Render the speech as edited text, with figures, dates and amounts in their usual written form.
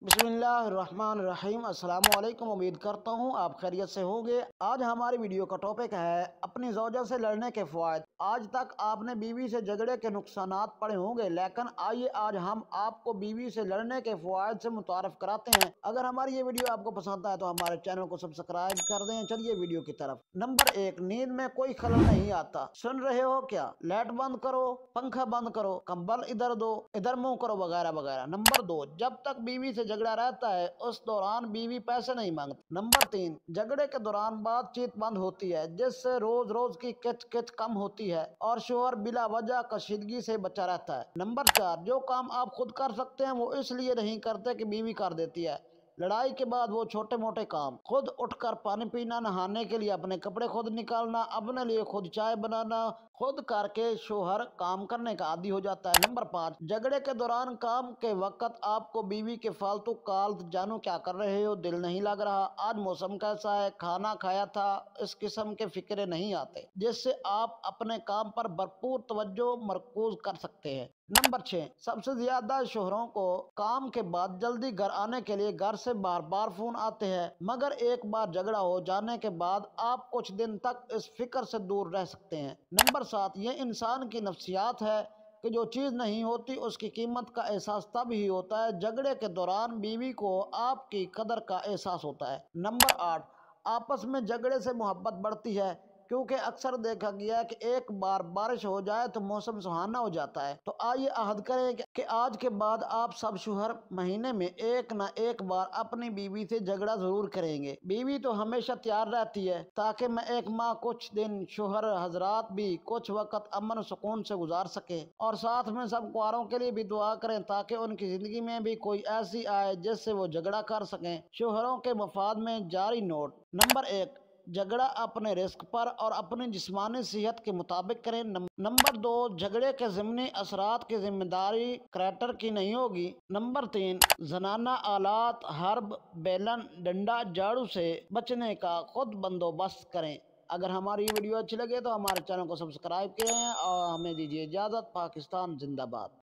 बिस्मिल्लाहिर्रहमानिर्रहीम। अस्सलाम वालेकुम। उम्मीद करता हूँ आप खैरियत से होंगे। आज हमारी वीडियो का टॉपिक है अपनी ज़ौजा से लड़ने के फ़वाइद। आज तक आपने बीवी से झगड़े के नुकसानात पढ़े होंगे, लेकिन आइए आज हम आपको बीवी से लड़ने के फ़वाइद से मुतारफ़ कराते हैं। अगर हमारी ये वीडियो आपको पसंद आए तो हमारे चैनल को सब्सक्राइब कर दें। चलिए वीडियो की तरफ। नंबर 1, नींद में कोई खलल नहीं आता। सुन रहे हो क्या? लाइट बंद करो, पंखा बंद करो, कंबल इधर दो, इधर मुंह करो, वगैरह वगैरह। नंबर 2, जब तक बीवी से झगड़ा रहता है उस दौरान बीवी पैसे नहीं मांगती। नंबर 3, झगड़े के दौरान बातचीत बंद होती है, जिससे रोज रोज की किच किच कम होती है और शोहर बिला वजह कशीदगी से बचा रहता है। नंबर 4, जो काम आप खुद कर सकते हैं वो इसलिए नहीं करते कि बीवी कर देती है। लड़ाई के बाद वो छोटे मोटे काम, खुद उठकर पानी पीना, नहाने के लिए अपने कपड़े खुद निकालना, अपने लिए खुद चाय बनाना, खुद करके शोहर काम करने का आदी हो जाता है। नंबर 5, झगड़े के दौरान काम के वक्त आपको बीवी के फालतू कॉल, जानू क्या कर रहे हो, दिल नहीं लग रहा, आज मौसम कैसा है, खाना खाया था, इस किस्म के फिक्रे नहीं आते, जिससे आप अपने काम पर भरपूर तवज्जो मरकूज कर सकते हैं। नंबर 6, सबसे ज्यादा शोहरों को काम के बाद जल्दी घर आने के लिए घर से बार बार फोन आते हैं, मगर एक बार झगड़ा हो जाने के बाद आप कुछ दिन तक इस फिक्र से दूर रह सकते हैं। नंबर 7, ये इंसान की नफ्सियात है कि जो चीज नहीं होती उसकी कीमत का एहसास तब ही होता है झगड़े के दौरान बीवी को आपकी कदर का एहसास होता है। नंबर 8, आपस में झगड़े से मोहब्बत बढ़ती है, क्योंकि अक्सर देखा गया है कि एक बार बारिश हो जाए तो मौसम सुहाना हो जाता है। तो आइए अहद करें कि आज के बाद आप सब शोहर महीने में एक ना एक बार अपनी बीवी से झगड़ा जरूर करेंगे। बीवी तो हमेशा तैयार रहती है, ताकि मैं एक माह कुछ दिन शोहर हजरात भी कुछ वक्त अमन सुकून से गुजार सके, और साथ में सब कुआरों के लिए भी दुआ करें ताकि उनकी जिंदगी में भी कोई ऐसी आए जिससे वो झगड़ा कर सकें। शोहरों के मफाद में जारी नोट। नंबर 1, झगड़ा अपने रिस्क पर और अपनी जिस्मानी सेहत के मुताबिक करें। नंबर 2, झगड़े के ज़िमनी असरात की जिम्मेदारी क्रेटर की नहीं होगी। नंबर 3, जनाना आलात, हर्ब, बेलन, डंडा, झाड़ू से बचने का खुद बंदोबस्त करें। अगर हमारी वीडियो अच्छी लगे तो हमारे चैनल को सब्सक्राइब करें और हमें दीजिए इजाज़त। पाकिस्तान जिंदाबाद।